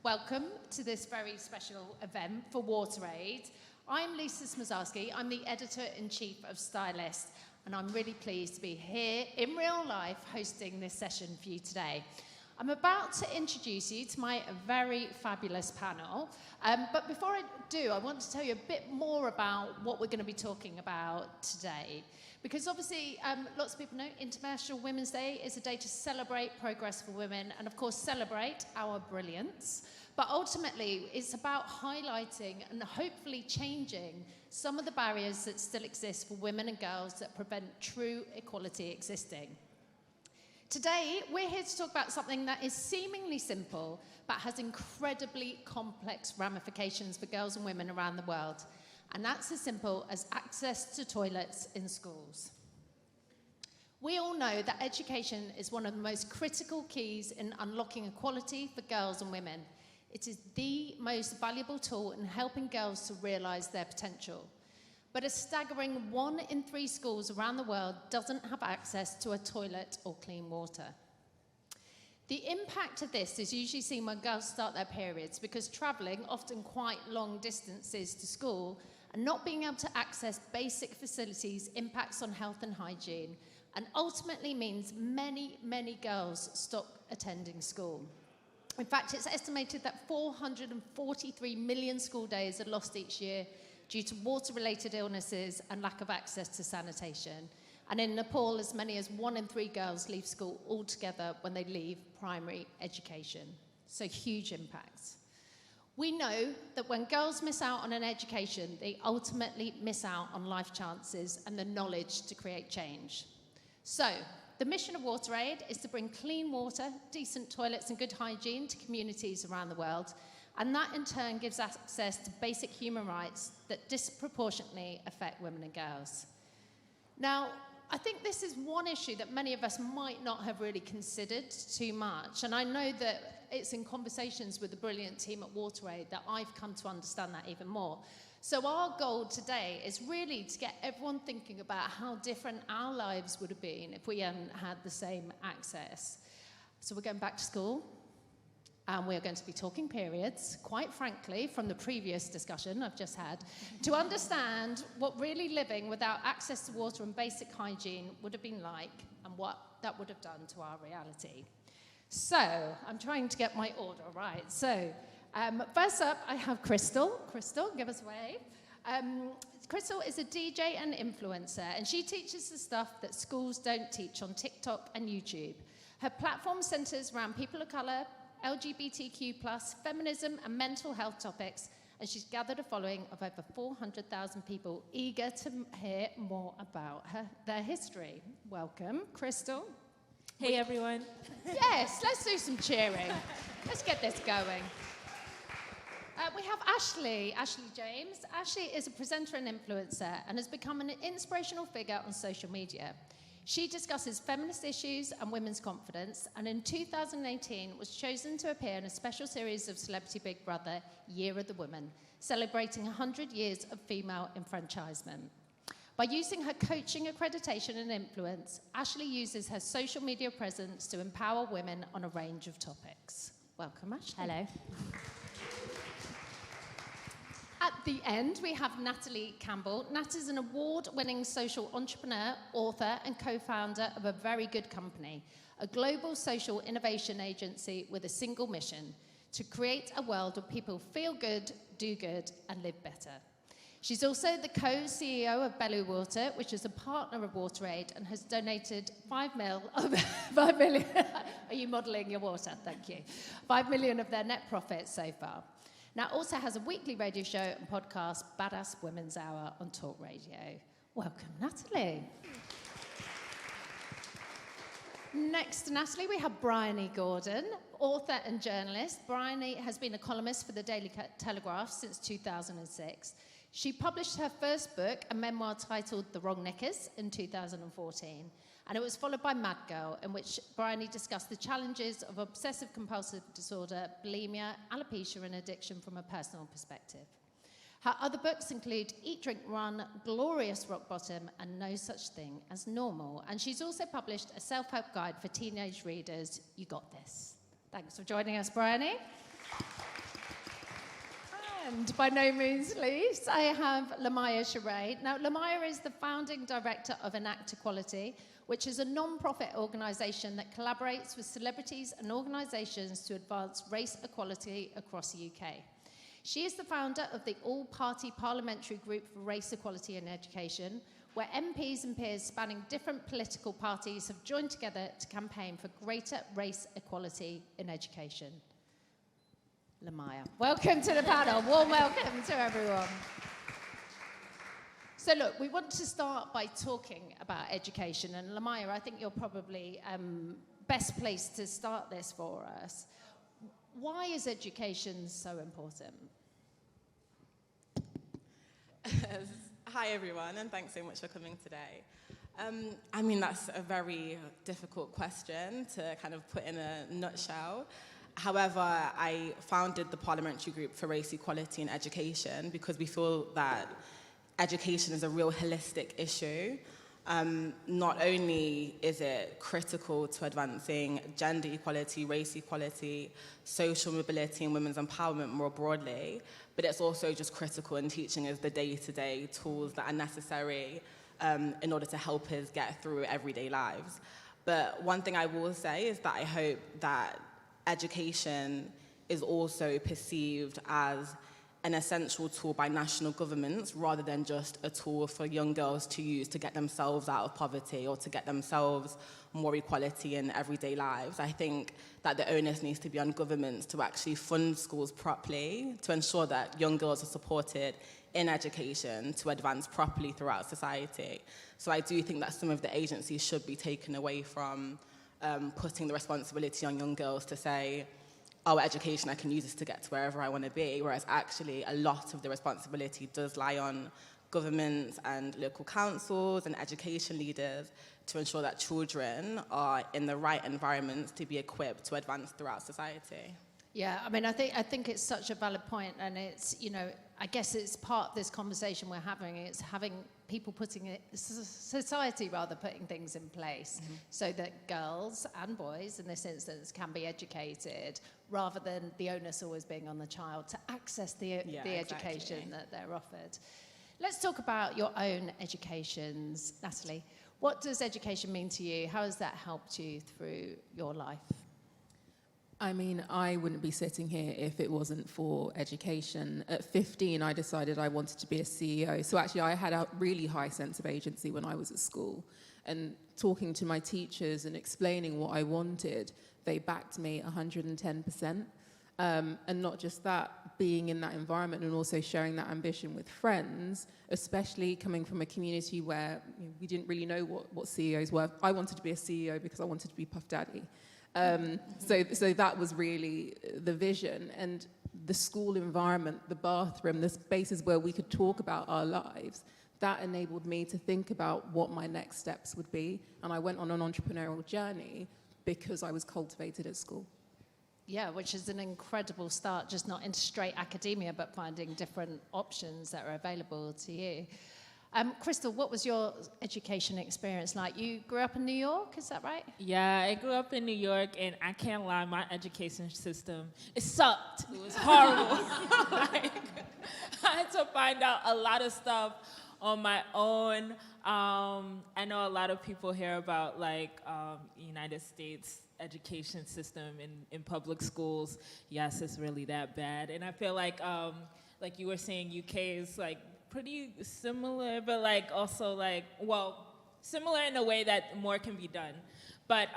Welcome to this very special event for WaterAid. I'm Lisa Smosarski. I'm the Editor-in-Chief of Stylist, and I'm really pleased to be here in real life hosting this session for you today. I'm about to introduce you to my very fabulous panel, but before I do, I want to tell you a bit more about what we're going to be talking about today. Because obviously, lots of people know International Women's Day is a day to celebrate progress for women and, of course, celebrate our brilliance. But ultimately, it's about highlighting and hopefully changing some of the barriers that still exist for women and girls that prevent true equality existing. Today, we're here to talk about something that is seemingly simple, but has incredibly complex ramifications for girls and women around the world. And that's as simple as access to toilets in schools. We all know that education is one of the most critical keys in unlocking equality for girls and women. It is the most valuable tool in helping girls to realise their potential. But a staggering 1 in 3 schools around the world doesn't have access to a toilet or clean water. The impact of this is usually seen when girls start their periods because travelling, often quite long distances to school, and not being able to access basic facilities impacts on health and hygiene, and ultimately means many, many girls stop attending school. In fact, it's estimated that 443 million school days are lost each year due to water-related illnesses and lack of access to sanitation. And in Nepal, as many as 1 in 3 girls leave school altogether when they leave primary education. So huge impacts. We know that when girls miss out on an education, they ultimately miss out on life chances and the knowledge to create change. So, the mission of WaterAid is to bring clean water, decent toilets and good hygiene to communities around the world, and that in turn gives access to basic human rights that disproportionately affect women and girls. Now, I think this is one issue that many of us might not have really considered too much, and I know that it's in conversations with the brilliant team at WaterAid that I've come to understand that even more. So our goal today is really to get everyone thinking about how different our lives would have been if we hadn't had the same access. So we're going back to school, and we're going to be talking periods, quite frankly, from the previous discussion I've just had, to understand what really living without access to water and basic hygiene would have been like and what that would have done to our reality. So, I'm trying to get my order right. So, first up, I have Krystal. Krystal, give us a wave. Krystal is a DJ and influencer, and she teaches the stuff that schools don't teach on TikTok and YouTube. Her platform centres around people of colour, LGBTQ+, feminism and mental health topics, and she's gathered a following of over 400,000 people eager to hear more about their history. Welcome, Krystal. Hey, everyone. Yes, let's do some cheering. Let's get this going. We have Ashley James. Ashley is a presenter and influencer and has become an inspirational figure on social media. She discusses feminist issues and women's confidence, and in 2018 was chosen to appear in a special series of Celebrity Big Brother, Year of the Woman, celebrating 100 years of female enfranchisement. By using her coaching, accreditation and influence, Ashley uses her social media presence to empower women on a range of topics. Welcome, Ashley. Hello. At the end, we have Natalie Campbell. Nat is an award-winning social entrepreneur, author, and co-founder of a very good company, a global social innovation agency with a single mission: to create a world where people feel good, do good, and live better. She's also the co-CEO of Belu Water, which is a partner of WaterAid and has donated 5 million. Are you modelling your water? Thank you. 5 million of their net profits so far. Now, also has a weekly radio show and podcast, Badass Women's Hour, on Talk Radio. Welcome, Natalie. Next to Natalie, we have Bryony Gordon, author and journalist. Bryony has been a columnist for the Daily Telegraph since 2006. She published her first book, a memoir titled The Wrong Knickers, in 2014. And it was followed by Mad Girl, in which Bryony discussed the challenges of obsessive-compulsive disorder, bulimia, alopecia, and addiction from a personal perspective. Her other books include Eat, Drink, Run, Glorious Rock Bottom, and No Such Thing as Normal. And she's also published a self-help guide for teenage readers, You Got This. Thanks for joining us, Bryony. And by no means least, I have Lamaya Sherae. Now, Lamaya is the founding director of Enact Equality, which is a non-profit organisation that collaborates with celebrities and organisations to advance race equality across the UK. She is the founder of the all-party Parliamentary Group for Race Equality in Education, where MPs and peers spanning different political parties have joined together to campaign for greater race equality in education. Lamaya, welcome to the panel. Warm welcome to everyone. So look, we want to start by talking about education, and Lamaya, I think you're probably best placed to start this for us. Why is education so important? Hi everyone, and thanks so much for coming today. I mean, that's a very difficult question to kind of put in a nutshell. However, I founded the Parliamentary Group for Race Equality in Education because we feel that education is a real holistic issue. Not only is it critical to advancing gender equality, race equality, social mobility, and women's empowerment more broadly, but it's also just critical in teaching us the day-to-day tools that are necessary in order to help us get through everyday lives. But one thing I will say is that I hope that education is also perceived as an essential tool by national governments rather than just a tool for young girls to use to get themselves out of poverty or to get themselves more equality in everyday lives. I think that the onus needs to be on governments to actually fund schools properly to ensure that young girls are supported in education to advance properly throughout society. So I do think that some of the agencies should be taken away from putting the responsibility on young girls to say, oh, education, I can use this to get to wherever I want to be, whereas actually a lot of the responsibility does lie on governments and local councils and education leaders to ensure that children are in the right environments to be equipped to advance throughout society. Yeah, I mean, I think it's such a valid point, and it's, you know, I guess it's part of this conversation we're having. It's having people putting it, society rather, putting things in place so that girls and boys, in this instance, can be educated rather than the onus always being on the child to access the education that they're offered. Let's talk about your own educations, Natalie. What does education mean to you? How has that helped you through your life? I mean, I wouldn't be sitting here if it wasn't for education. At 15, I decided I wanted to be a CEO. So actually, I had a really high sense of agency when I was at school. And talking to my teachers and explaining what I wanted, they backed me 110%. And not just that, being in that environment and also sharing that ambition with friends, especially coming from a community where we didn't really know what CEOs were. I wanted to be a CEO because I wanted to be Puff Daddy. So that was really the vision, and the school environment, the bathroom, the spaces where we could talk about our lives, that enabled me to think about what my next steps would be, and I went on an entrepreneurial journey because I was cultivated at school. Yeah, which is an incredible start, just not into straight academia, but finding different options that are available to you. Krystal, what was your education experience like? You grew up in New York, is that right? Yeah, I grew up in New York, and I can't lie, my education system, it sucked. It was horrible. Like, I had to find out a lot of stuff on my own. I know a lot of people hear about, like, United States education system in public schools. Yes, it's really that bad. And I feel like you were saying, UK is, like, pretty similar, but like also like, well, similar in a way that more can be done. But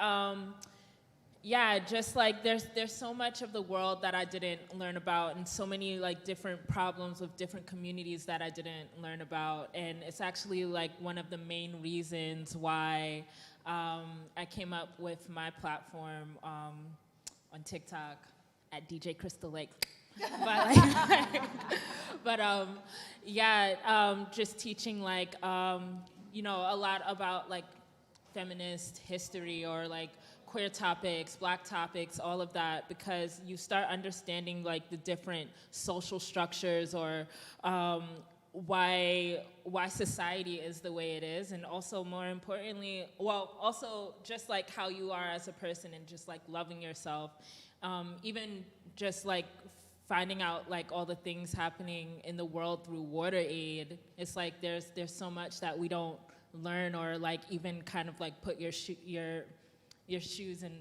yeah, just like there's so much of the world that I didn't learn about, and so many like different problems with different communities that I didn't learn about. And it's actually like one of the main reasons why I came up with my platform on TikTok at DJ Krystal Lake. Just teaching like, a lot about like feminist history or like queer topics, Black topics, all of that, because you start understanding like the different social structures or why society is the way it is, and also more importantly, also just like how you are as a person and just like loving yourself, even just like finding out like all the things happening in the world through WaterAid, it's like there's so much that we don't learn, or like even kind of like put your shoes and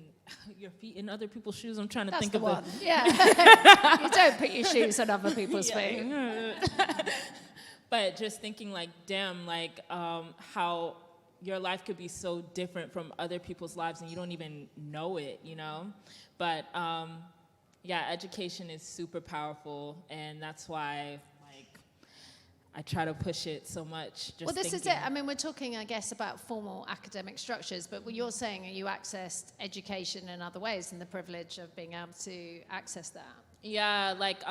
your feet in other people's shoes. I'm trying to think of one. Yeah. You don't put your shoes on other people's feet. But just thinking like, damn, like how your life could be so different from other people's lives and you don't even know it, you know? But yeah, education is super powerful, and that's why like I try to push it so much. Just Well, this thinking. is it. I mean, we're talking, I guess, about formal academic structures, but what you're saying, you accessed education in other ways and the privilege of being able to access that. Yeah, like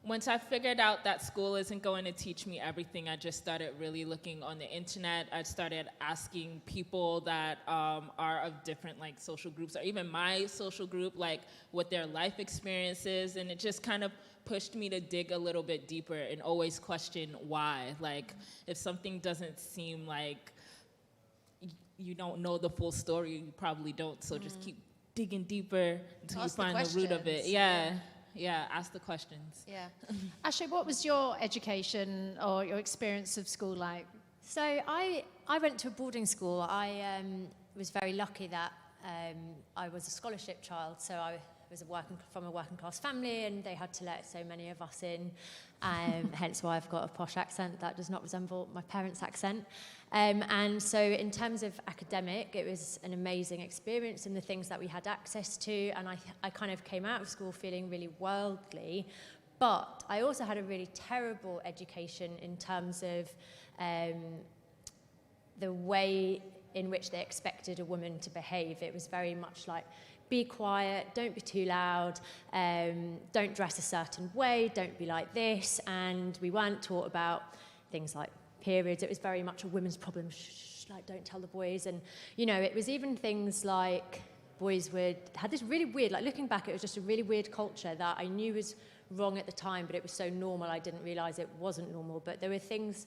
once I figured out that school isn't going to teach me everything, I just started really looking on the internet. I started asking people that are of different like social groups, or even my social group, like what their life experience is, and it just kind of pushed me to dig a little bit deeper and always question why. Like if something doesn't seem like you don't know the full story, you probably don't, so just keep digging deeper until you find the root of it. Yeah, ask the questions. Yeah. Ashley, what was your education or your experience of school like? So I went to a boarding school. I was very lucky that I was a scholarship child, so I was from a working class family, and they had to let so many of us in, hence why I've got a posh accent that does not resemble my parents' accent. And so in terms of academic, it was an amazing experience in the things that we had access to, and I kind of came out of school feeling really worldly, but I also had a really terrible education in terms of the way in which they expected a woman to behave. It was very much like, be quiet, don't be too loud, don't dress a certain way, don't be like this, and we weren't taught about things like periods. It was very much a women's problem, shh, like don't tell the boys. And you know, it was even things like boys had this really weird, like looking back, it was just a really weird culture that I knew was wrong at the time, but it was so normal I didn't realise it wasn't normal. But there were things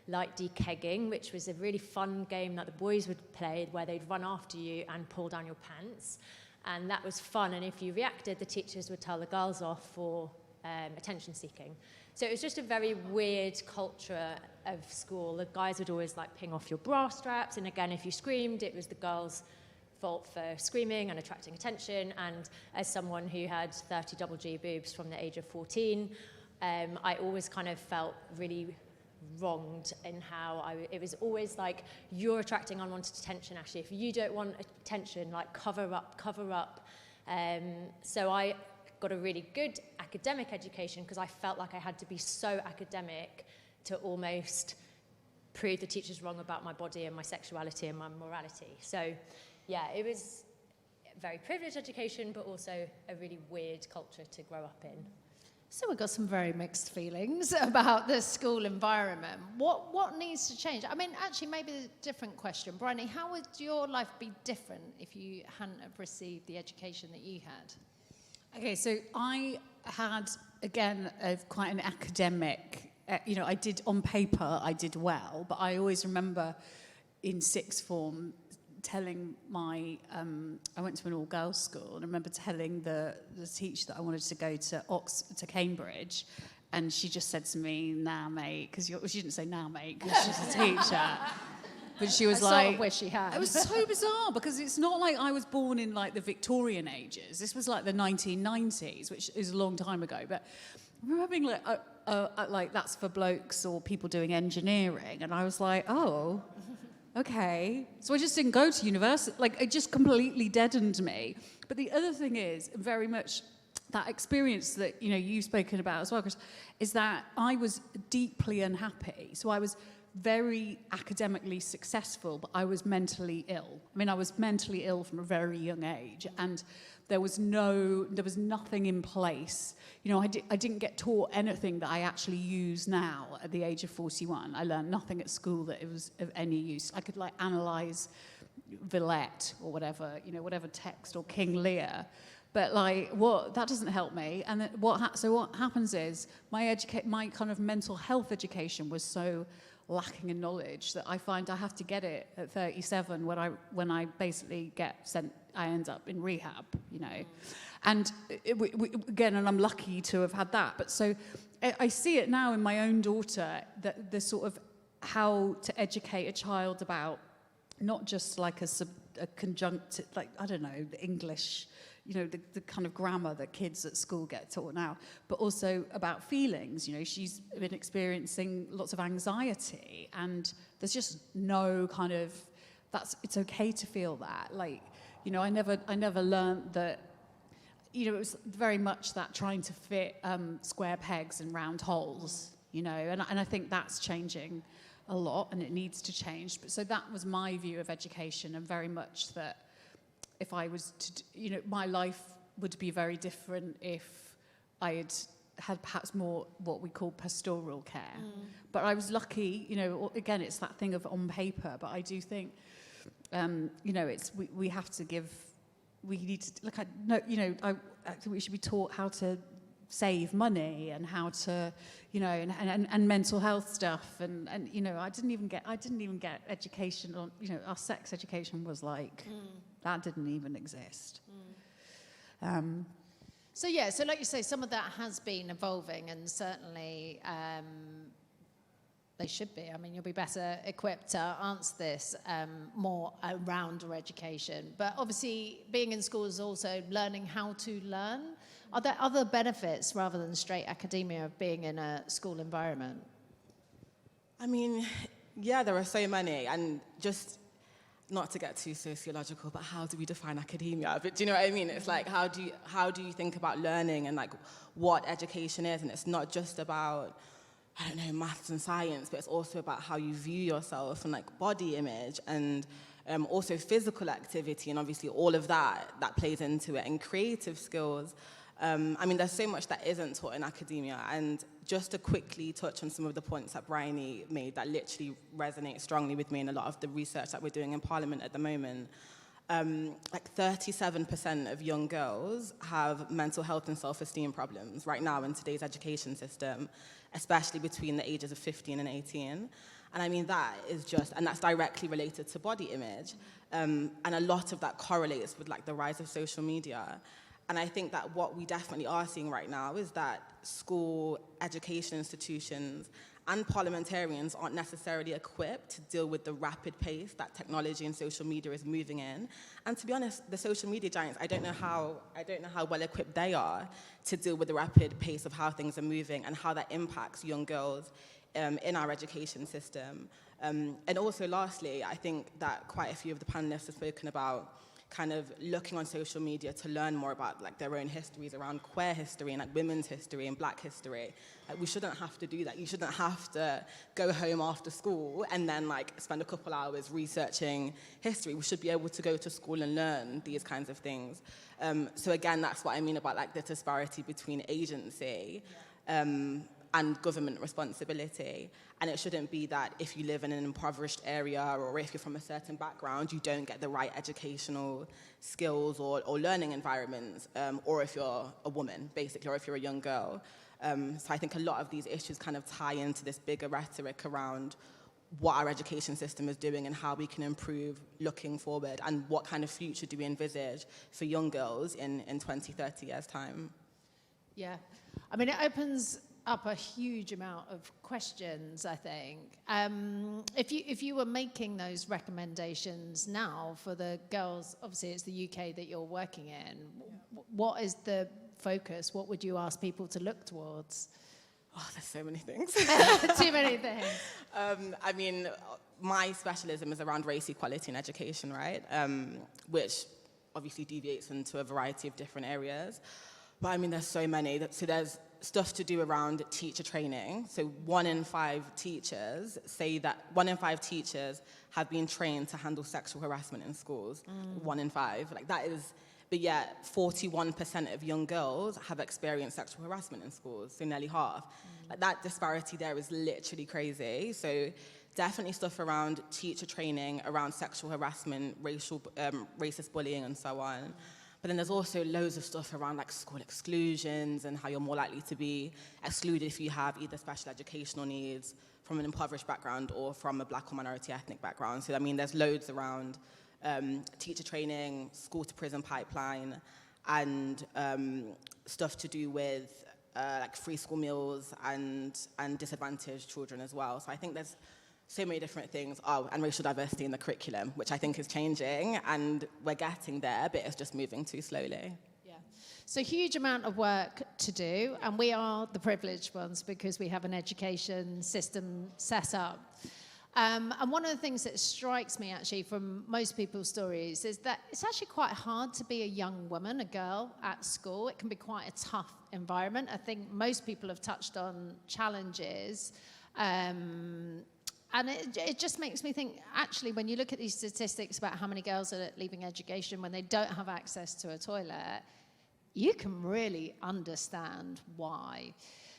like dekegging, which was a really fun game that the boys would play, where they'd run after you and pull down your pants, and that was fun. And if you reacted, the teachers would tell the girls off for attention seeking. So it was just a very weird culture of school. The guys would always like ping off your bra straps, and again, if you screamed, it was the girls' fault for screaming and attracting attention. And as someone who had 30 double G boobs from the age of 14, I always kind of felt really wronged in how it was always like, you're attracting unwanted attention, Ashley. If you don't want attention, like cover up. So I got a really good academic education because I felt like I had to be so academic to almost prove the teachers wrong about my body and my sexuality and my morality. So yeah, it was a very privileged education, but also a really weird culture to grow up in. So we've got some very mixed feelings about the school environment. What needs to change? I mean, actually, maybe a different question. Bryony, how would your life be different if you hadn't have received the education that you had? Okay, so I had, again, quite an academic, I did, on paper, I did well, but I always remember in sixth form telling I went to an all-girls school, and I remember telling the teacher that I wanted to go to Cambridge, and she just said to me, nah, mate, because she didn't say nah, mate, because she's a teacher. But she was I sort of wish she had. It was so bizarre, because it's not like I was born in like the Victorian ages. This was like the 1990s, which is a long time ago. But I remember being like that's for blokes or people doing engineering, and I was like, oh, okay. So I just didn't go to university. Like, it just completely deadened me. But the other thing is very much that experience that you've spoken about as well, Chris, is that I was deeply unhappy. So I was very academically successful, but I was mentally ill. I mean, I was mentally ill from a very young age, and there was nothing in place. I didn't get taught anything that I actually use now at the age of 41. I learned nothing at school that it was of any use. I could analyze Villette or whatever, whatever text, or King Lear. But that doesn't help me. And then what happens is my kind of mental health education was so lacking in knowledge that I find I have to get it at 37 when I basically get sent I end up in rehab, you know. And again, and I'm lucky to have had that. But so I see it now in my own daughter, that the sort of how to educate a child about not just like a conjunctive, like, I don't know, the English, you know, the kind of grammar that kids at school get taught now, but also about feelings. You know, she's been experiencing lots of anxiety, and there's just no kind of, it's okay to feel that. Like, you know, I never learned that, you know, it was very much that trying to fit square pegs in round holes, you know, and I think that's changing a lot, and it needs to change. But so that was my view of education, and very much that if I was to, you know, my life would be very different if I had perhaps more what we call pastoral care. But I was lucky, you know, again, it's that thing of on paper, but I do think, you know, we have to give, we need to, look, I think we should be taught how to save money and how to, you know, and mental health stuff, and you know, I didn't even get education on, you know, our sex education was like, that didn't even exist. So yeah, so like you say, some of that has been evolving, and certainly they should be. I mean, you'll be better equipped to answer this more around your education. But obviously, being in school is also learning how to learn. Are there other benefits rather than straight academia of being in a school environment? I mean, yeah, there are so many, and just not to get too sociological, but how do we define academia? But do you know what I mean? It's like, how do you think about learning and like what education is? And it's not just about, I don't know, maths and science, but it's also about how you view yourself and like body image, and also physical activity, and obviously all of that plays into it, and creative skills. I mean, there's so much that isn't taught in academia, and just to quickly touch on some of the points that Bryony made that literally resonate strongly with me in a lot of the research that we're doing in Parliament at the moment. Like 37% of young girls have mental health and self-esteem problems right now in today's education system, especially between the ages of 15 and 18. And I mean, that is just, and that's directly related to body image. And a lot of that correlates with like the rise of social media. And I think that what we definitely are seeing right now is that school education institutions and parliamentarians aren't necessarily equipped to deal with the rapid pace that technology and social media is moving in. And to be honest, the social media giants, I don't know how well equipped they are to deal with the rapid pace of how things are moving and how that impacts young girls in our education system. And also lastly, I think that quite a few of the panelists have spoken about kind of looking on social media to learn more about like their own histories around queer history and like women's history and black history. Like, we shouldn't have to do that. You shouldn't have to go home after school and then like spend a couple hours researching history. We should be able to go to school and learn these kinds of things. So again, that's what I mean about like the disparity between agency and government responsibility. And it shouldn't be that if you live in an impoverished area or if you're from a certain background, you don't get the right educational skills or learning environments, or if you're a woman, basically, or if you're a young girl. So I think a lot of these issues kind of tie into this bigger rhetoric around what our education system is doing and how we can improve looking forward, and what kind of future do we envisage for young girls in 20, 30 years' time. Yeah. I mean, it opens up a huge amount of questions, I think. If you were making those recommendations now for the girls, obviously it's the UK that you're working in, what is the focus? What would you ask people to look towards? Oh, there's so many things. Too many things. I mean, my specialism is around race equality in education, right? Which obviously deviates into a variety of different areas. But I mean, there's so many. So there's stuff to do around teacher training. So 1 in 5 teachers say that 1 in 5 teachers have been trained to handle sexual harassment in schools. 1 in 5. Like, that is, but yet 41% of young girls have experienced sexual harassment in schools, so nearly half. Like, that disparity there is literally crazy. So definitely stuff around teacher training, around sexual harassment, racist bullying, and so on. But then there's also loads of stuff around like school exclusions and how you're more likely to be excluded if you have either special educational needs from an impoverished background or from a black or minority ethnic background. So I mean, there's loads around teacher training, school to prison pipeline, and stuff to do with like free school meals and disadvantaged children as well. So I think there's so many different things. Oh, and racial diversity in the curriculum, which I think is changing, and we're getting there, but it's just moving too slowly. So huge amount of work to do, and we are the privileged ones because we have an education system set up. And one of the things that strikes me actually from most people's stories is that it's actually quite hard to be a young woman, a girl at school. It can be quite a tough environment. I think most people have touched on challenges. And it just makes me think, actually, when you look at these statistics about how many girls are leaving education when they don't have access to a toilet, you can really understand why.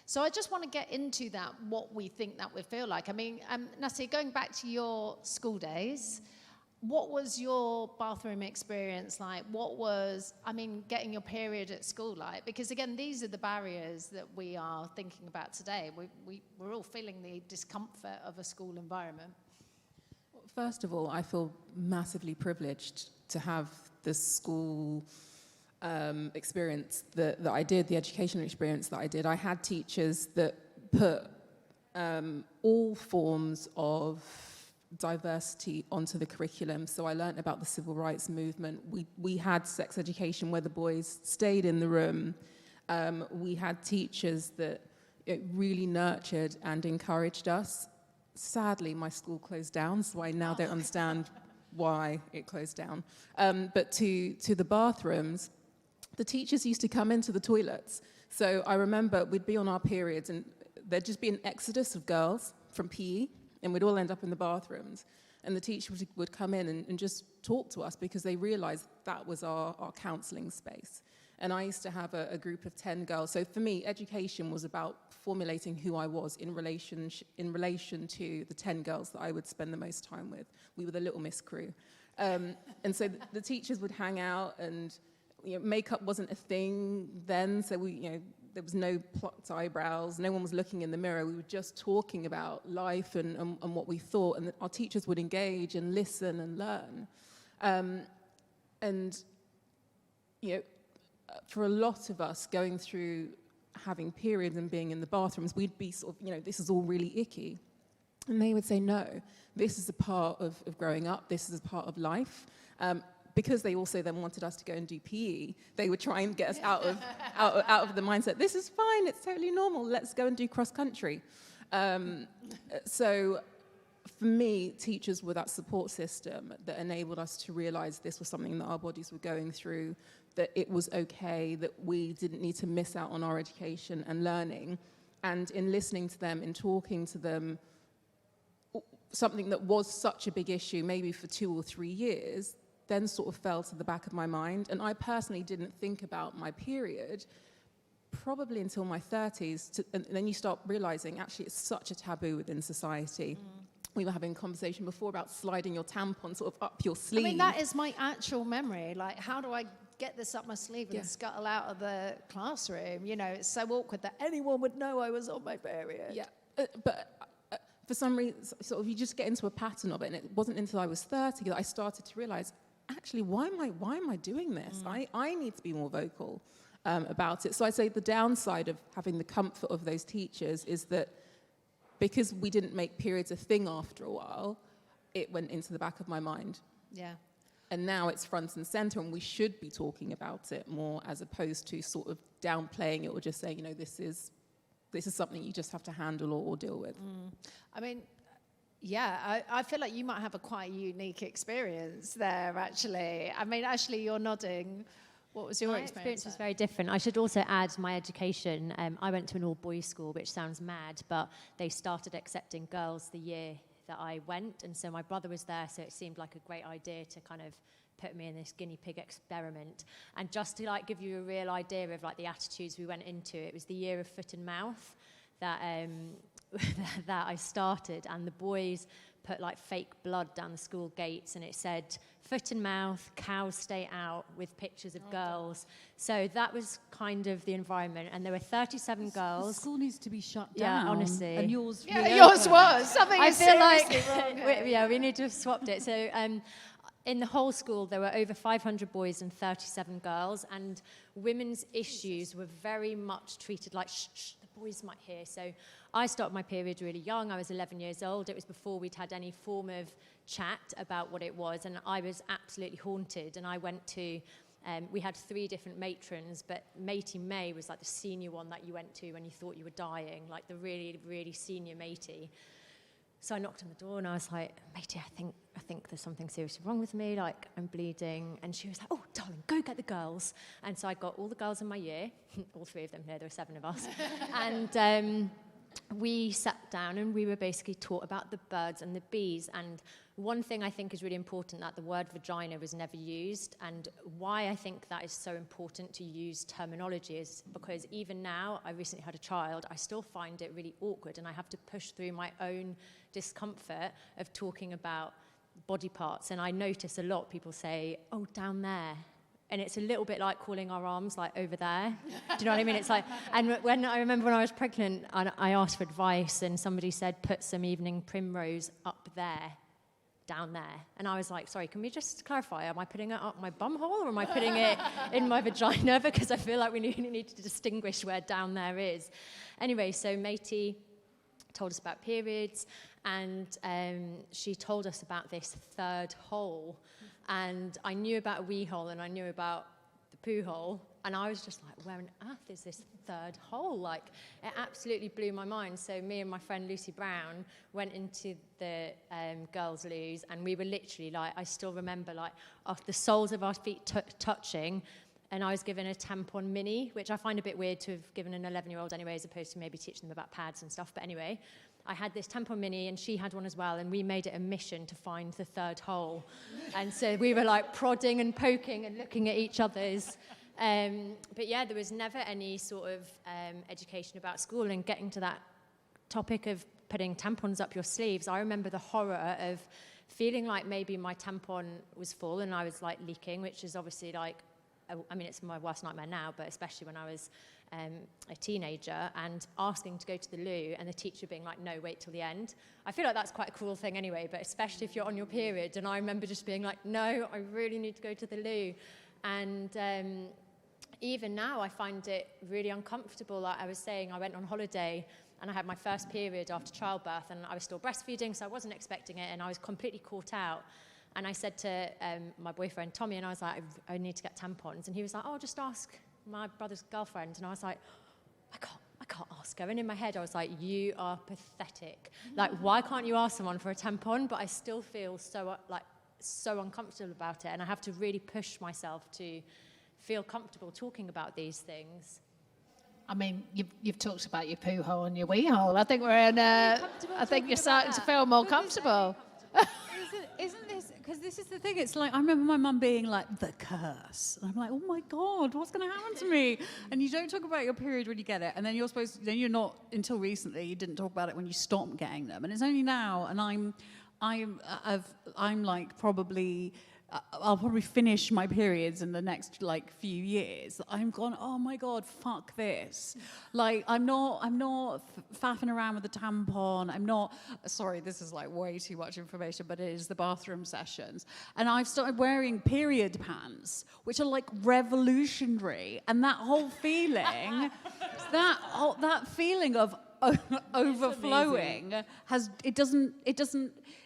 So I just want to get into that, what we think that would feel like. I mean, Natalie, going back to your school days, what was your bathroom experience like? What was, getting your period at school like? Because again, these are the barriers that we are thinking about today. We're all feeling the discomfort of a school environment. First of all, I feel massively privileged to have the school experience that I did, the educational experience that I did. I had teachers that put all forms of diversity onto the curriculum. So I learned about the civil rights movement. We had sex education where the boys stayed in the room. We had teachers that really nurtured and encouraged us. Sadly, my school closed down, so I now don't understand why it closed down. But to the bathrooms, the teachers used to come into the toilets. So I remember we'd be on our periods and there'd just be an exodus of girls from PE, and we'd all end up in the bathrooms. And the teacher would come in and just talk to us because they realized that was our counseling space. And I used to have a group of 10 girls. So for me, education was about formulating who I was in relation to the 10 girls that I would spend the most time with. We were the Little Miss crew. And so the teachers would hang out, and makeup wasn't a thing then, so there was no plucked eyebrows, no one was looking in the mirror. We were just talking about life and what we thought, and our teachers would engage and listen and learn. For a lot of us going through having periods and being in the bathrooms, we'd be sort of, this is all really icky. And they would say, no, this is a part of growing up, this is a part of life. Because they also then wanted us to go and do PE, they would try and get us out of the mindset, this is fine, it's totally normal, let's go and do cross country. So for me, teachers were that support system that enabled us to realize this was something that our bodies were going through, that it was okay, that we didn't need to miss out on our education and learning. And in listening to them, in talking to them, something that was such a big issue, maybe for 2 or 3 years, then sort of fell to the back of my mind. And I personally didn't think about my period probably until my 30s. And then you start realizing, actually, it's such a taboo within society. We were having a conversation before about sliding your tampon sort of up your sleeve. That is my actual memory. Like, how do I get this up my sleeve and scuttle out of the classroom? It's so awkward that anyone would know I was on my period. Yeah, but for some reason, sort of, you just get into a pattern of it. And it wasn't until I was 30 that I started to realize, actually, why am I doing this? I need to be more vocal about it. So I'd say the downside of having the comfort of those teachers is that because we didn't make periods a thing after a while, it went into the back of my mind. Yeah. And now it's front and center, and we should be talking about it more as opposed to sort of downplaying it or just saying, this is something you just have to handle or deal with. Yeah, I feel like you might have a quite unique experience there, actually. Ashley, you're nodding. What was your experience? My experience was very different. I should also add my education. I went to an all-boys school, which sounds mad, but they started accepting girls the year that I went, and so my brother was there, so it seemed like a great idea to kind of put me in this guinea pig experiment. And just to give you a real idea of the attitudes we went into, it was the year of foot and mouth that that I started, and the boys put fake blood down the school gates, and it said foot and mouth, cows stay out, with pictures of girls. So that was kind of the environment, and there were 37 girls. The school needs to be shut down. Yeah, honestly. And yours, yours was something. I feel wrong. we need to have swapped it. So in the whole school, there were over 500 boys and 37 girls, and women's issues were very much treated like, shh, the boys might hear. So I started my period really young. I was 11 years old. It was before we'd had any form of chat about what it was, and I was absolutely haunted. And I went to, we had 3 different matrons, but Matey May was like the senior one that you went to when you thought you were dying, like the really, really senior matey. So I knocked on the door and I was like, matey, I think there's something seriously wrong with me, like I'm bleeding. And she was like, oh, darling, go get the girls. And so I got all the girls in my year, all 3 of them here, there were 7 of us. And we sat down and we were basically taught about the birds and the bees. And one thing I think is really important, that the word vagina was never used. And why I think that is so important to use terminology is because even now, I recently had a child, I still find it really awkward, and I have to push through my own discomfort of talking about body parts. And I notice a lot people say, oh, down there. And it's a little bit like calling our arms like over there. Do you know what I mean? It's like, and when I remember when I was pregnant, I asked for advice, and somebody said, put some evening primrose up there, down there. And I was like, sorry, can we just clarify? Am I putting it up my bum hole, or am I putting it in my vagina? Because I feel like we need to distinguish where down there is. Anyway, so Matey told us about periods, and she told us about this 3rd hole. And I knew about a wee hole and I knew about the poo hole. And I was just like, where on earth is this 3rd hole? Like, it absolutely blew my mind. So me and my friend Lucy Brown went into the girls' loos, and we were literally like, I still remember like the soles of our feet touching. And I was given a tampon mini, which I find a bit weird to have given an 11-year-old anyway, as opposed to maybe teaching them about pads and stuff. But anyway, I had this tampon mini, and she had one as well, and we made it a mission to find the 3rd hole. And so we were like prodding and poking and looking at each other's. But yeah, there was never any sort of education about school. And getting to that topic of putting tampons up your sleeves, I remember the horror of feeling like maybe my tampon was full and I was like leaking, which is obviously like, I mean, it's my worst nightmare now, but especially when I was a teenager, and asking to go to the loo and the teacher being like, no, wait till the end. I feel like that's quite a cruel thing anyway, but especially if you're on your period. And I remember just being like, no, I really need to go to the loo. And even now, I find it really uncomfortable. Like I was saying, I went on holiday and I had my first period after childbirth, and I was still breastfeeding, so I wasn't expecting it, and I was completely caught out. And I said to my boyfriend, Tommy, and I was like, I need to get tampons. And he was like, oh, just ask my brother's girlfriend. And I was like, I can't ask her. And in my head, I was like, you are pathetic. Like, why can't you ask someone for a tampon? But I still feel so uncomfortable about it. And I have to really push myself to feel comfortable talking about these things. I mean, you've talked about your poo hole and your wee hole. I think we're in I think you're starting to feel more comfortable. Isn't this, because this is the thing, it's like, I remember my mum being like, the curse. And I'm like, oh my God, what's going to happen to me? And you don't talk about your period when you get it. And then you're not, until recently, you didn't talk about it when you stopped getting them. And it's only now, and I'm like probably, I'll probably finish my periods in the next like few years. I'm gone, oh my God, fuck this. Like, I'm not faffing around with the tampon. I'm not, sorry, this is like way too much information, but it is the bathroom sessions. And I've started wearing period pants, which are like revolutionary. And that whole feeling, that feeling of overflowing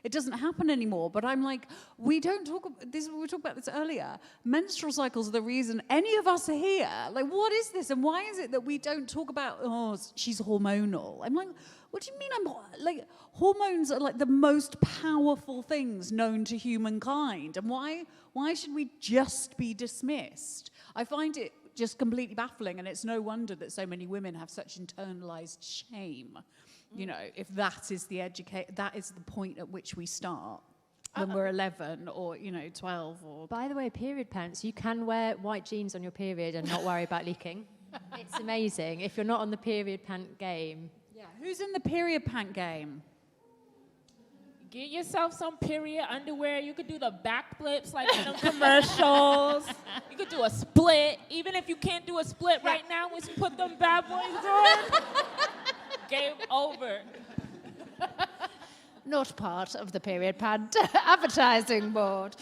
it doesn't happen anymore. But I'm like, we talked about this earlier. Menstrual cycles are the reason any of us are here. Like, what is this, and why is it that we don't talk about, oh, she's hormonal? I'm like, what do you mean? Like, hormones are like the most powerful things known to humankind, and why should we just be dismissed? I find it just completely baffling, and it's no wonder that so many women have such internalized shame. You know, if that is that is the point at which we start when we're 11 or 12 or. By the way, period pants, you can wear white jeans on your period and not worry about leaking. It's amazing if you're not on the period pant game. Yeah, who's in the period pant game? Get yourself some period underwear. You could do the back flips like in the commercials. You could do a split. Even if you can't do a split right now, once you put them bad boys on, game over. Not part of the period pad advertising board.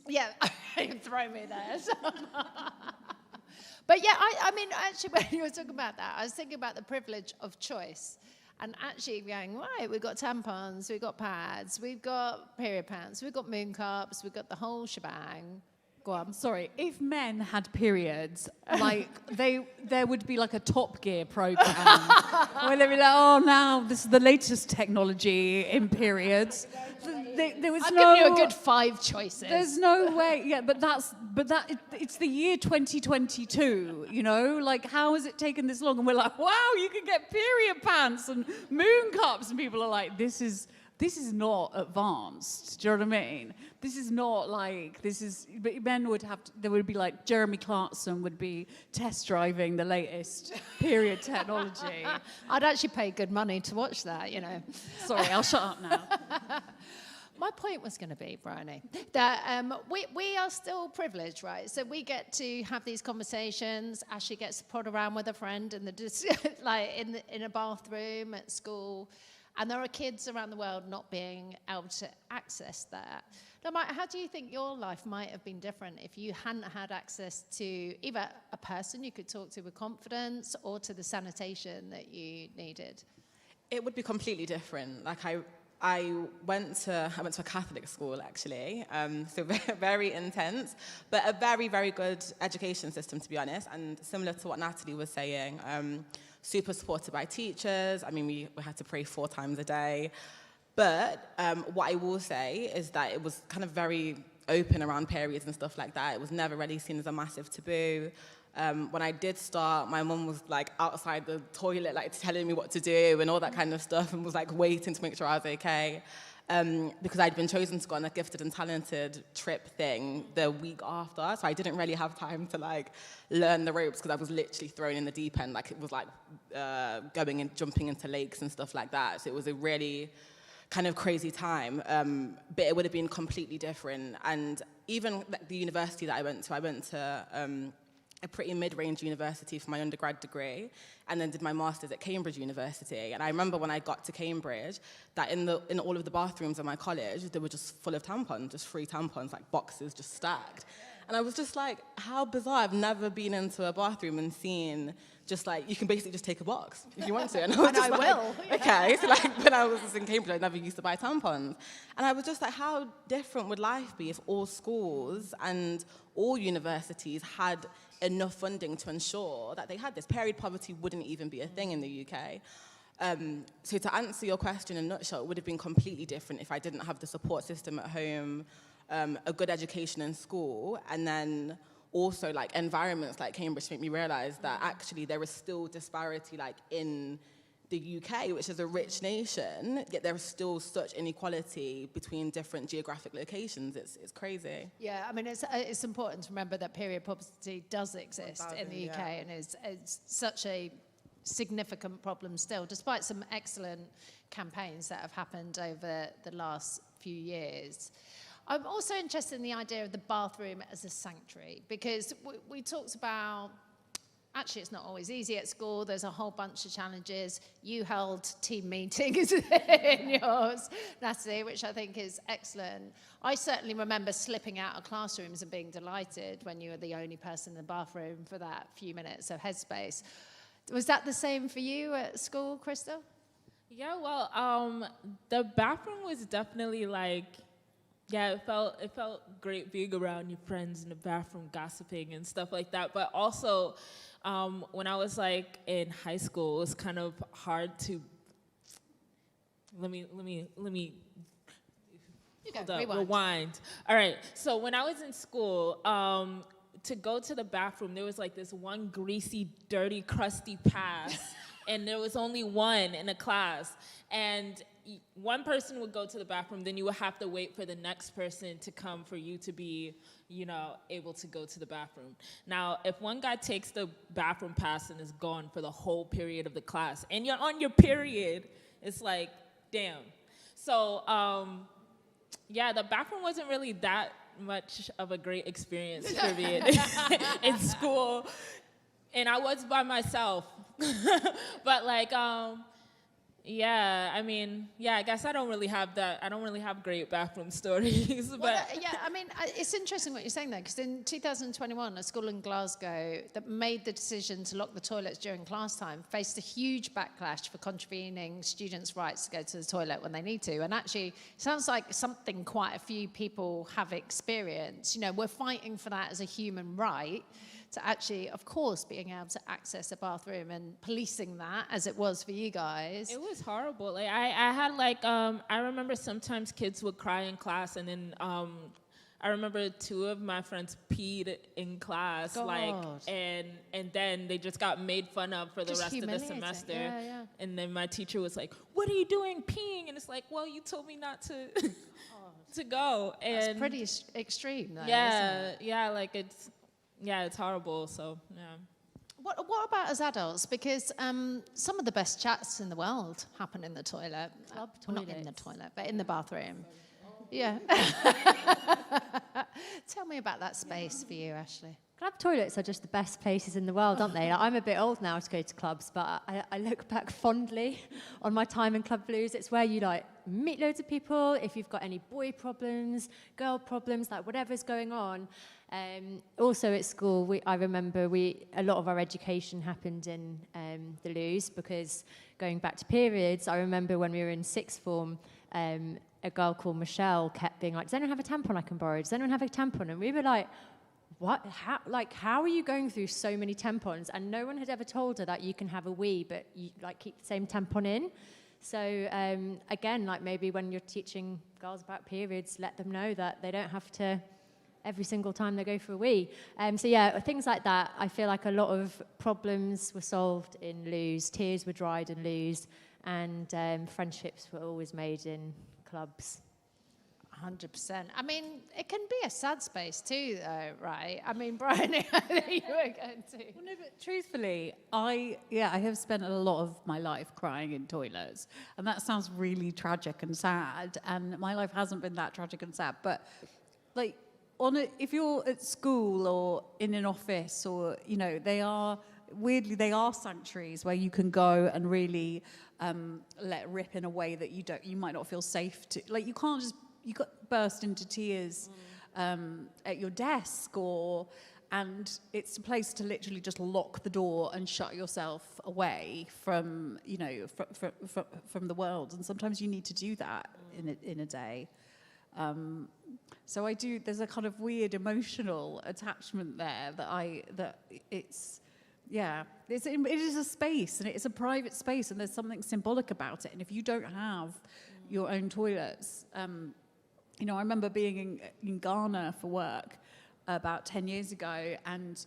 Yeah, throw me there. But yeah, I mean, actually, when you were talking about that, I was thinking about the privilege of choice. And actually going, right, we've got tampons, we've got pads, we've got period pants, we've got moon cups, we've got the whole shebang. Go on. Sorry, if men had periods, like there would be like a Top Gear program where they'd be like, oh, now this is the latest technology in periods. There was I'll no. give you a good 5 choices. There's no way. Yeah, but it's the year 2022. You know, like how has it taken this long? And we're like, wow, you can get period pants and moon cups, and people are like, this is not advanced. Do you know what I mean? This is not like, but men would have to, there would be like Jeremy Clarkson would be test driving the latest period technology. I'd actually pay good money to watch that, you know. Sorry, I'll shut up now. My point was going to be, Bryony, that we are still privileged, right? So we get to have these conversations. Ashley gets to prod around with a friend in in a bathroom at school. And there are kids around the world not being able to access that. Now, Mike, how do you think your life might have been different if you hadn't had access to either a person you could talk to with confidence or to the sanitation that you needed? It would be completely different. Like I went to a Catholic school, actually, so very intense, but a very, very good education system, to be honest, and similar to what Natalie was saying, super supported by teachers. I mean, we had to pray 4 times a day. But what I will say is that it was kind of very open around periods and stuff like that. It was never really seen as a massive taboo. When I did start, my mum was like outside the toilet, like telling me what to do and all that kind of stuff, and was like waiting to make sure I was okay. Because I'd been chosen to go on a gifted and talented trip thing the week after, so I didn't really have time to like learn the ropes because I was literally thrown in the deep end. Like it was like going and jumping into lakes and stuff like that. So it was a really kind of crazy time, but it would have been completely different. And even the university that I went to a pretty mid-range university for my undergrad degree, and then did my master's at Cambridge University. And I remember when I got to Cambridge, that in all of the bathrooms of my college, they were just full of tampons, just free tampons, like boxes just stacked. And I was just like, how bizarre. I've never been into a bathroom and seen just like, you can basically just take a box if you want to. And I was And just I like, will. okay. So like when I was in Cambridge, I never used to buy tampons. And I was just like, how different would life be if all schools and all universities had enough funding to ensure that they had this? Period poverty wouldn't even be a thing in the UK. So to answer your question in a nutshell, it would have been completely different if I didn't have the support system at home, a good education in school, and then also like environments like Cambridge make me realize that actually there is still disparity like in the UK, which is a rich nation, yet there is still such inequality between different geographic locations. It's crazy. Yeah, I mean, it's important to remember that period poverty does exist in the UK, and it's such a significant problem still, despite some excellent campaigns that have happened over the last few years. I'm also interested in the idea of the bathroom as a sanctuary, because we talked about, actually it's not always easy at school, there's a whole bunch of challenges. You held team meetings in yours, Natalie, which I think is excellent. I certainly remember slipping out of classrooms and being delighted when you were the only person in the bathroom for that few minutes of headspace. Was that the same for you at school, Krystal? Yeah, well, the bathroom was definitely like, yeah, it felt great being around your friends in the bathroom, gossiping and stuff like that. But also, when I was like in high school, it was kind of hard to. Let me. Rewind. All right. So when I was in school, to go to the bathroom, there was like this one greasy, dirty, crusty pass, and there was only one in a class, and one person would go to the bathroom, then you would have to wait for the next person to come for you to be, able to go to the bathroom. Now, if one guy takes the bathroom pass and is gone for the whole period of the class, and you're on your period, it's like, damn. So, the bathroom wasn't really that much of a great experience for me in school, and I was by myself. But Yeah, I mean, I guess I don't really have that. I don't really have great bathroom stories, but Well, I mean, it's interesting what you're saying there, because in 2021, a school in Glasgow that made the decision to lock the toilets during class time faced a huge backlash for contravening students' rights to go to the toilet when they need to. And actually, it sounds like something quite a few people have experienced. You know, we're fighting for that as a human right, to actually, of course, being able to access a bathroom and policing that as it was for you guys. it was horrible. Like I had like I remember sometimes kids would cry in class, and then I remember 2 of my friends peed in class, God. like and then they just got made fun of for the Just rest of the humiliating. semester. Yeah. And then my teacher was like, "What are you doing peeing?" And it's like, "Well, you told me not to to go." And That's pretty extreme, though, isn't it? It's horrible. So yeah. What about as adults? Because some of the best chats in the world happen in the toilet. Club Well, not in the toilets. toilet, but in the bathroom. Yeah. Tell me about that space for you, Ashley. Club toilets are just the best places in the world, aren't they? Like, I'm a bit old now to go to clubs, but I look back fondly on my time in Club Blues. It's where you like meet loads of people. If you've got any boy problems, girl problems, like whatever's going on. Also at school, I remember a lot of our education happened in the loos, because going back to periods, I remember when we were in sixth form, a girl called Michelle kept being like, "Does anyone have a tampon I can borrow? Does anyone have a tampon?" And we were like, what? How are you going through so many tampons? And no one had ever told her that you can have a wee, but you like keep the same tampon in. So again, like maybe when you're teaching girls about periods, let them know that they don't have to every single time they go for a wee. So yeah, things like that. I feel like a lot of problems were solved in loos, tears were dried in loos, and friendships were always made in clubs. 100%. I mean, it can be a sad space too, though, right? I mean, Bryony, I think you were going to. Well, no, but truthfully, I have spent a lot of my life crying in toilets, and that sounds really tragic and sad. And my life hasn't been that tragic and sad, but like if you're at school or in an office, or they are sanctuaries where you can go and really let rip in a way that you might not feel safe to. Like you can't just. You got burst into tears at your desk, and it's a place to literally just lock the door and shut yourself away from from the world. And sometimes you need to do that in a day. So I do. There's a kind of weird emotional attachment there it is a space, and it's a private space, and there's something symbolic about it. And if you don't have your own toilets. I remember being in Ghana for work about 10 years ago, and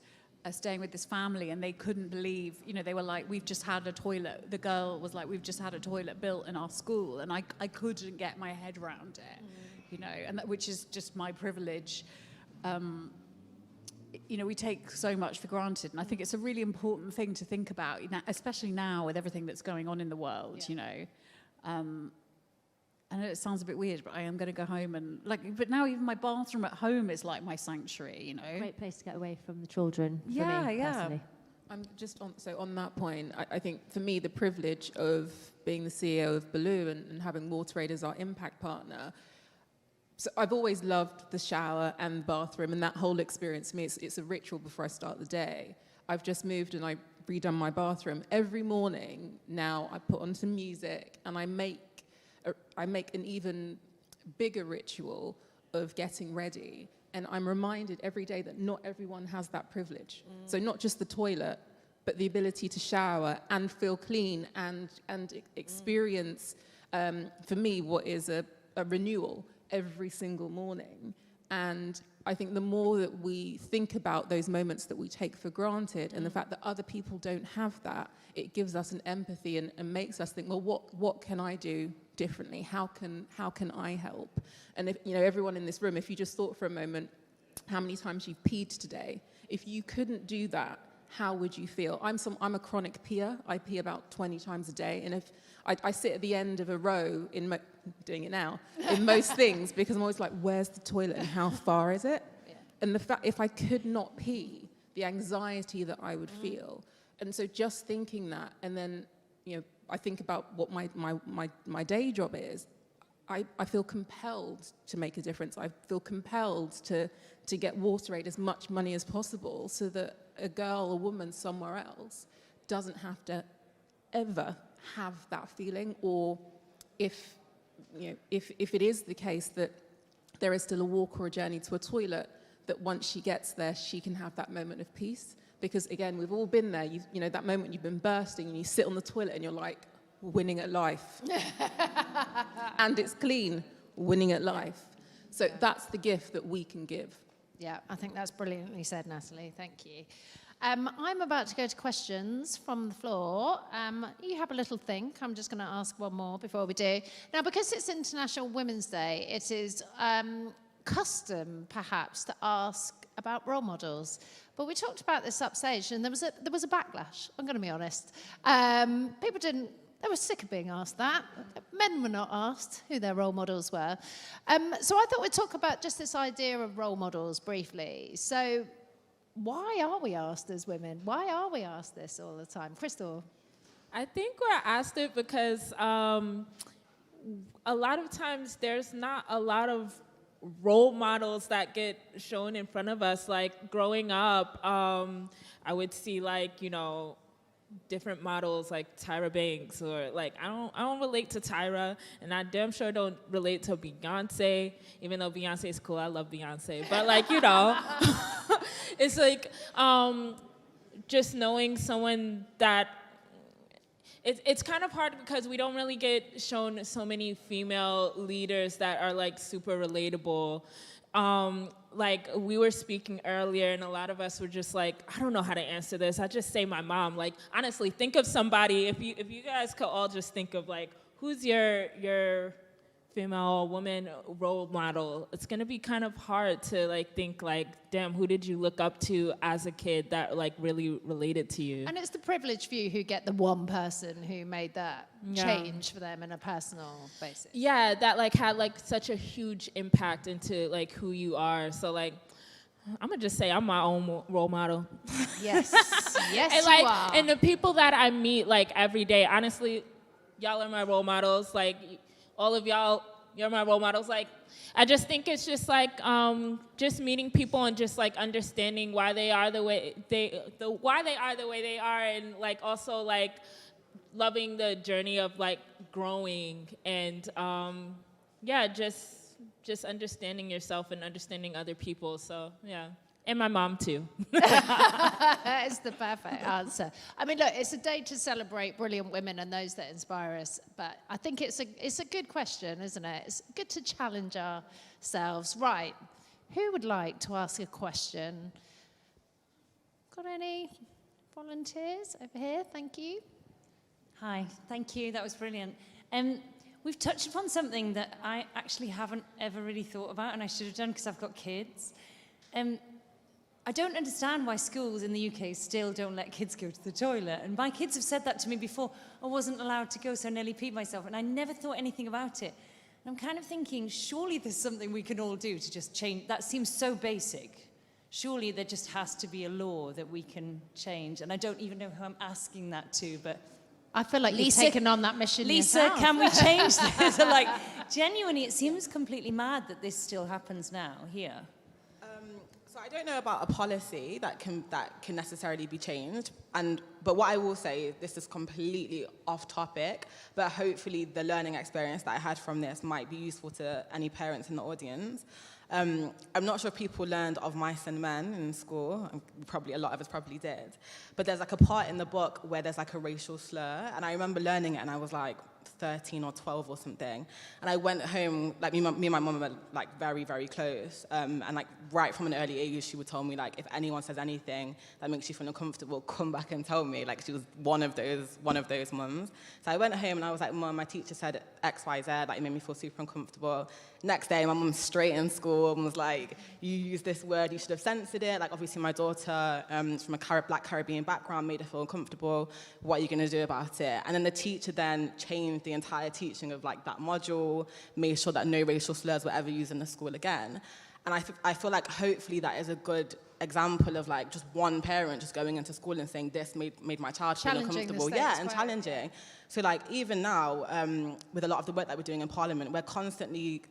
staying with this family, and they couldn't believe, they were like, "We've just had a toilet." The girl was like, "We've just had a toilet built in our school," and I couldn't get my head around it, and which is just my privilege. We take so much for granted, and I think it's a really important thing to think about, especially now with everything that's going on in the world, I know it sounds a bit weird, but I am going to go home and but now even my bathroom at home is like my sanctuary, Great place to get away from the children. For me, personally. I'm just on that point. I think for me, the privilege of being the CEO of Belu and having WaterAid as our impact partner. So I've always loved the shower and bathroom, and that whole experience. For me, it's a ritual before I start the day. I've just moved and I've redone my bathroom. Every morning now I put on some music and I make an even bigger ritual of getting ready, and I'm reminded every day that not everyone has that privilege. So not just the toilet, but the ability to shower and feel clean and experience, for me, what is a renewal every single morning. And I think the more that we think about those moments that we take for granted and the fact that other people don't have that, it gives us an empathy and makes us think, well, what can I do differently? How can I help? And if everyone in this room, if you just thought for a moment how many times you've peed today, if you couldn't do that, how would you feel? I'm a chronic peer. I pee about 20 times a day, and if I sit at the end of a row doing it now in most things, because I'm always like, where's the toilet and how far is it? Yeah. And the fact, if I could not pee, the anxiety that I would feel. And so just thinking that, and then I think about what my day job is, I feel compelled to make a difference. I feel compelled to get WaterAid as much money as possible so that a girl, a woman somewhere else doesn't have to ever have that feeling, or if it is the case that there is still a walk or a journey to a toilet, that once she gets there, she can have that moment of peace. Because again, we've all been there. You know, that moment you've been bursting and you sit on the toilet and you're like, winning at life. And it's clean, winning at life. So that's the gift that we can give. Yeah, I think that's brilliantly said, Natalie. Thank you. I'm about to go to questions from the floor. You have a little think. I'm just going to ask one more before we do. Now, because it's International Women's Day, it is custom, perhaps, to ask about role models. But we talked about this upstage, and there was a backlash, I'm going to be honest. They were sick of being asked that. Men were not asked who their role models were. So I thought we'd talk about just this idea of role models briefly. So why are we asked as women? Why are we asked this all the time? Krystal? I think we're asked it because a lot of times there's not a lot of role models that get shown in front of us. Like growing up, I would see different models like Tyra Banks, or like I don't relate to Tyra, and I damn sure don't relate to Beyonce, even though Beyonce is cool. I love Beyonce, but it's like just knowing someone that it's kind of hard because we don't really get shown so many female leaders that are like super relatable. Like we were speaking earlier, and a lot of us were just like, I don't know how to answer this. I just say my mom. Like honestly, think of somebody. If you guys could all just think of like, who's your female woman role model? It's gonna be kind of hard to like think like, damn, who did you look up to as a kid that like really related to you? And it's the privileged few who get the one person who made that change for them in a personal basis. Yeah, that like had like such a huge impact into like who you are. So like, I'm gonna just say I'm my own role model. Yes, yes, and you are. And the people that I meet like every day, honestly, y'all are my role models. Like all of y'all, you're my role models. Like I just think it's just like just meeting people and just like understanding why they are the way they are, and like also like loving the journey of like growing and just understanding yourself and understanding other people. So yeah. And my mom, too. It's the perfect answer. I mean, look, it's a day to celebrate brilliant women and those that inspire us. But I think it's a good question, isn't it? It's good to challenge ourselves. Right. Who would like to ask a question? Got any volunteers over here? Thank you. Hi. Thank you. That was brilliant. We've touched upon something that I actually haven't ever really thought about, and I should have done because I've got kids. I don't understand why schools in the UK still don't let kids go to the toilet. And my kids have said that to me before. I wasn't allowed to go, so I nearly peed myself. And I never thought anything about it. And I'm kind of thinking, surely there's something we can all do to just change. That seems so basic. Surely there just has to be a law that we can change. And I don't even know who I'm asking that to, but... I feel like you've taken on that mission Lisa, yourself. can we change this? Like, genuinely, it seems completely mad that this still happens now, here. So I don't know about a policy that can necessarily be changed, but what I will say, this is completely off topic, but hopefully the learning experience that I had from this might be useful to any parents in the audience. I'm not sure if people learned of Mice and Men in school. Probably a lot of us probably did, but there's like a part in the book where there's like a racial slur, and I remember learning it, and I was like 13 or 12 or something, and I went home, like me and my mum were like very, very close, and like right from an early age she would tell me like, if anyone says anything that makes you feel uncomfortable, come back and tell me. Like she was one of those mums. So I went home and I was like, Mum, my teacher said XYZ, like it made me feel super uncomfortable. Next day my mum straight in school and was like, you used this word, you should have censored it. Like obviously my daughter is from a Black Caribbean background, made her feel uncomfortable. What are you going to do about it? And then the teacher then changed the entire teaching of like that module, made sure that no racial slurs were ever used in the school again. And I feel like hopefully that is a good example of like just one parent just going into school and saying this made my child feel Challenging the uncomfortable. status And quo. challenging. So like even now, with a lot of the work that we're doing in Parliament, we're constantly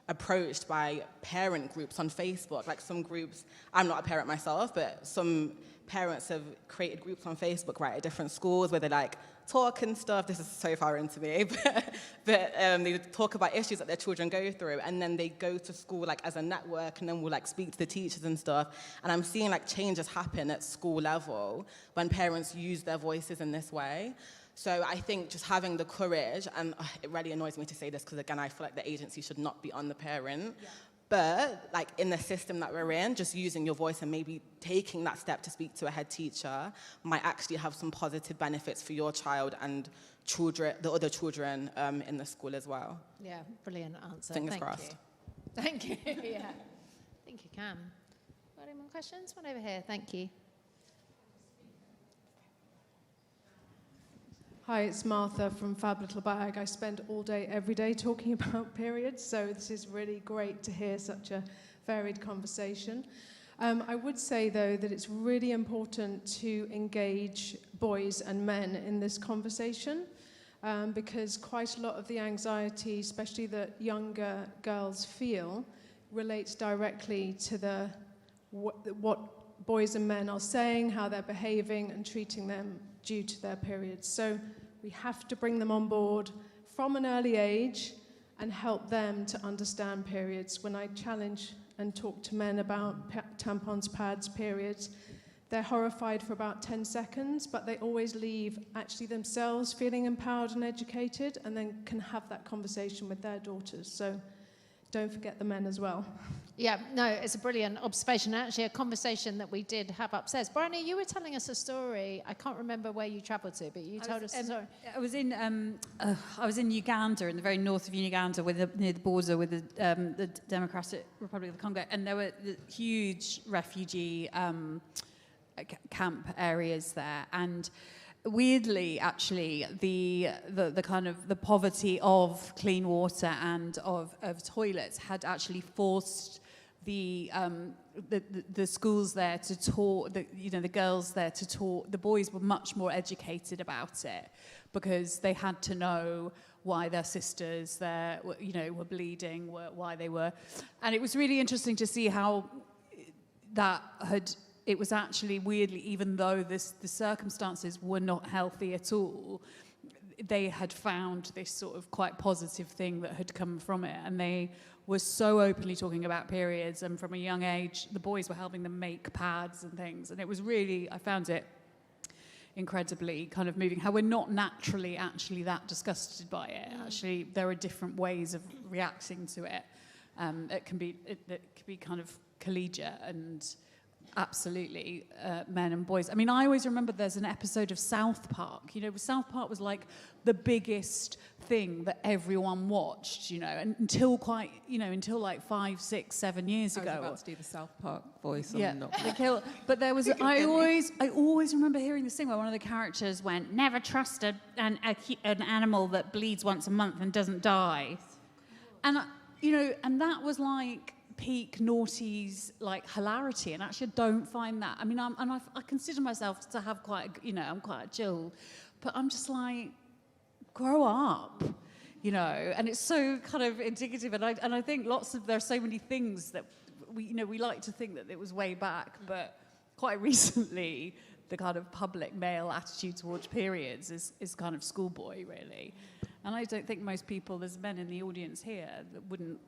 approached by parent groups on Facebook. Like some groups, I'm not a parent myself, but some parents have created groups on Facebook, right, at different schools where they like talk and stuff. This is so far into me, but they talk about issues that their children go through, and then they go to school like as a network, and then we'll like speak to the teachers and stuff. And I'm seeing like changes happen at school level when parents use their voices in this way. So I think just having the courage, and it really annoys me to say this because again I feel like the agency should not be on the parent. Yeah. But like in the system that we're in, just using your voice and maybe taking that step to speak to a head teacher might actually have some positive benefits for your child and children, the other children in the school as well. Yeah, brilliant answer. Fingers Thank crossed. you. Thank you. Yeah, I think you can. Got any more questions? One over here. Thank you. Hi, it's Martha from Fab Little Bag. I spend all day, every day talking about periods, so this is really great to hear such a varied conversation. I would say, though, that it's really important to engage boys and men in this conversation because quite a lot of the anxiety, especially that younger girls feel, relates directly to what boys and men are saying, how they're behaving and treating them due to their periods. So we have to bring them on board from an early age and help them to understand periods. When I challenge and talk to men about tampons, pads, periods, they're horrified for about 10 seconds, but they always leave actually themselves feeling empowered and educated, and then can have that conversation with their daughters. So don't forget the men as well. Yeah, no, it's a brilliant observation. Actually, a conversation that we did have upstairs. Bryony, you were telling us a story. I can't remember where you travelled to, but you told us a story. I was in Uganda, in the very north of Uganda, near the border with the Democratic Republic of the Congo, and there were the huge refugee camp areas there, and weirdly, actually, the kind of the poverty of clean water and of toilets had actually forced the schools there to talk, the girls there to talk. The boys were much more educated about it because they had to know why their sisters there, were bleeding, why they were, and it was really interesting to see how that had. It was actually weirdly, even though the circumstances were not healthy at all, they had found this sort of quite positive thing that had come from it. And they were so openly talking about periods. And from a young age, the boys were helping them make pads and things. And it was really, I found it incredibly kind of moving, how we're not naturally actually that disgusted by it. Actually, there are different ways of reacting to it. It can be kind of collegiate and absolutely men and boys. I mean, I always remember there's an episode of South Park. South Park was like the biggest thing that everyone watched, and until like 5, 6, 7 years ago. I was about to do the South Park voice. Yeah, not. But there was. I always remember hearing this thing where one of the characters went, "Never trust an animal that bleeds once a month and doesn't die," and and that was like peak naughty's like hilarity, and actually I don't find that. I mean, I consider myself to have quite, I'm quite chill, but I'm just like, grow up, and it's so kind of indicative. And I think there are so many things that we like to think that it was way back, but quite recently the kind of public male attitude towards periods is kind of schoolboy, really. And I don't think most people, there's men in the audience here that wouldn't.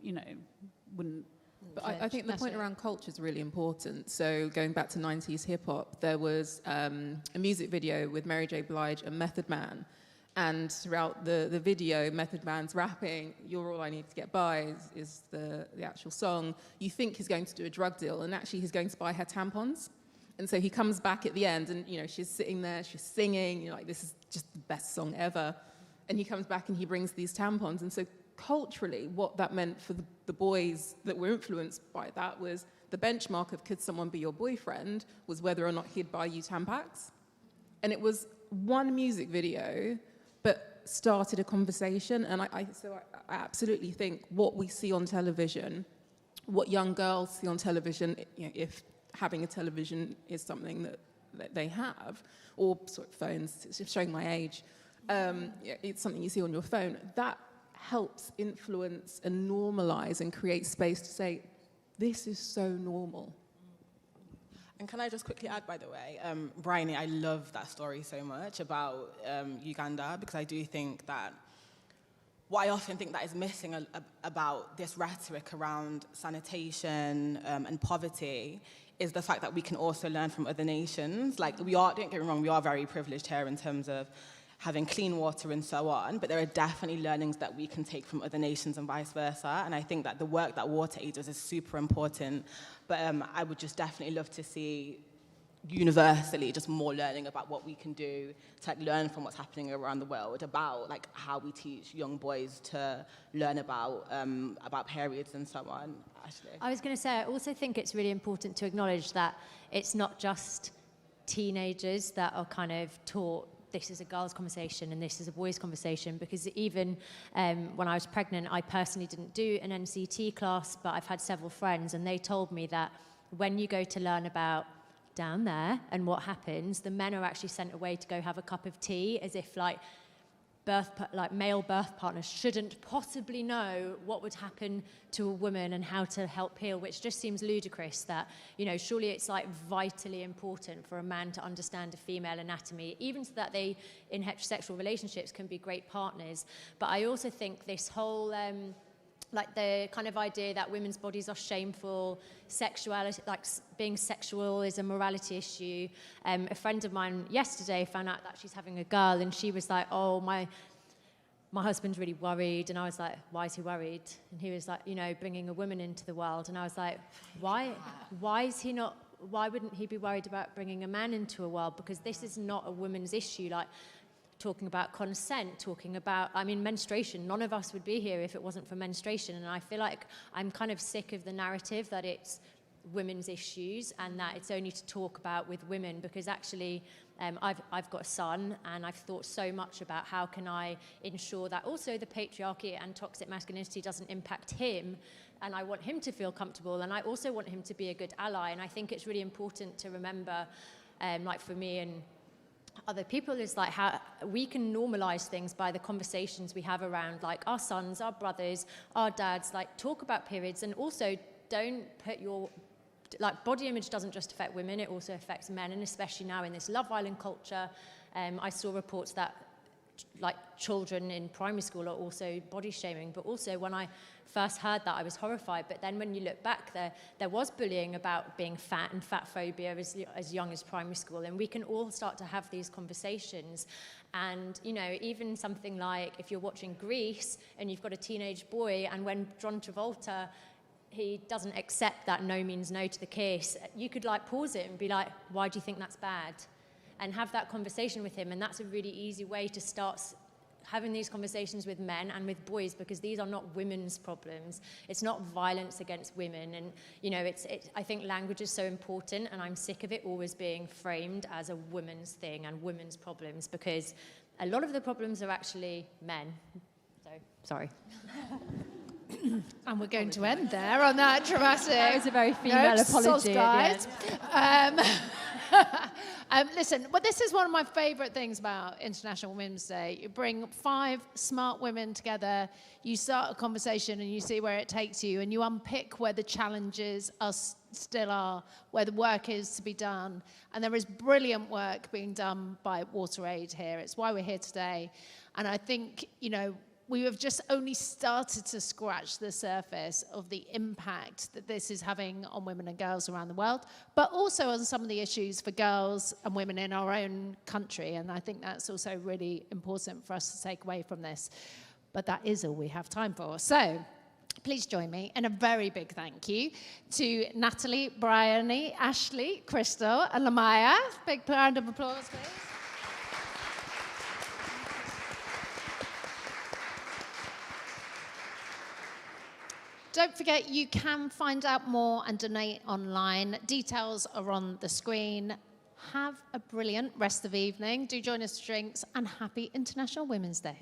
But I think the point around culture is really important. So going back to 90s hip-hop, there was a music video with Mary J. Blige and Method Man. And throughout the video, Method Man's rapping, "You're all I need to get by" is the actual song. You think he's going to do a drug deal, and actually he's going to buy her tampons. And so he comes back at the end, and she's sitting there, she's singing, like, this is just the best song ever. And he comes back and he brings these tampons. And so culturally, what that meant for the boys that were influenced by that was the benchmark of could someone be your boyfriend was whether or not he'd buy you Tampax. And it was one music video, but started a conversation. And I absolutely think what we see on television, what young girls see on television, if having a television is something that they have, or sort of phones, it's just showing my age, it's something you see on your phone, that helps influence and normalize and create space to say, this is so normal. And can I just quickly add, by the way, Bryony, I love that story so much about Uganda, because I do think that what I often think that is missing about this rhetoric around sanitation and poverty is the fact that we can also learn from other nations. Like, don't get me wrong, we are very privileged here in terms of having clean water and so on, but there are definitely learnings that we can take from other nations and vice versa, and I think that the work that WaterAid does is super important, but I would just definitely love to see universally just more learning about what we can do to like learn from what's happening around the world, about like how we teach young boys to learn about periods and so on. Ashley? I was going to say, I also think it's really important to acknowledge that it's not just teenagers that are kind of taught this is a girl's conversation and this is a boy's conversation, because even when I was pregnant, I personally didn't do an NCT class, but I've had several friends and they told me that when you go to learn about down there and what happens, the men are actually sent away to go have a cup of tea, as if like male birth partners shouldn't possibly know what would happen to a woman and how to help heal, which just seems ludicrous that, you know, surely it's like vitally important for a man to understand a female anatomy, even so that they, in heterosexual relationships, can be great partners. But I also think this whole, like the kind of idea that women's bodies are shameful, sexuality, like being sexual is a morality issue. A friend of mine yesterday found out that she's having a girl and she was like, oh, my husband's really worried. And I was like, why is he worried? And he was like, you know, bringing a woman into the world. And I was like, why wouldn't he be worried about bringing a man into a world? Because this is not a woman's issue. Like, talking about consent, talking about, I mean, menstruation. None of us would be here if it wasn't for menstruation. And I feel like I'm kind of sick of the narrative that it's women's issues and that it's only to talk about with women, because actually I've got a son and I've thought so much about how can I ensure that also the patriarchy and toxic masculinity doesn't impact him, and I want him to feel comfortable, and I also want him to be a good ally. And I think it's really important to remember, like for me and other people, is like how we can normalize things by the conversations we have around like our sons, our brothers, our dads, like talk about periods, and also don't put your, like body image doesn't just affect women, it also affects men, and especially now in this Love Island culture. I saw reports that like children in primary school are also body shaming, but also when I first heard that I was horrified, but then when you look back, there was bullying about being fat and fat phobia as young as primary school, and we can all start to have these conversations. And you know, even something like if you're watching Grease and you've got a teenage boy, and when John Travolta, he doesn't accept that no means no to the kiss, you could like pause it and be like, why do you think that's bad? And have that conversation with him. And that's a really easy way to start having these conversations with men and with boys, because these are not women's problems. It's not violence against women. And, you know, I think language is so important, and I'm sick of it always being framed as a woman's thing and women's problems, because a lot of the problems are actually men. So, sorry. And we're going to end there on that dramatic. That was a very female apology. Guys. Listen, well, this is one of my favourite things about International Women's Day. You bring 5 smart women together, you start a conversation and you see where it takes you, and you unpick where the challenges still are, where the work is to be done. And there is brilliant work being done by WaterAid here. It's why we're here today. And I think, you know, we have just only started to scratch the surface of the impact that this is having on women and girls around the world, but also on some of the issues for girls and women in our own country. And I think that's also really important for us to take away from this. But that is all we have time for. So please join me in a very big thank you to Natalie, Bryony, Ashley, Krystal, and Lamaya. Big round of applause, please. Don't forget, you can find out more and donate online. Details are on the screen. Have a brilliant rest of the evening. Do join us for drinks, and happy International Women's Day.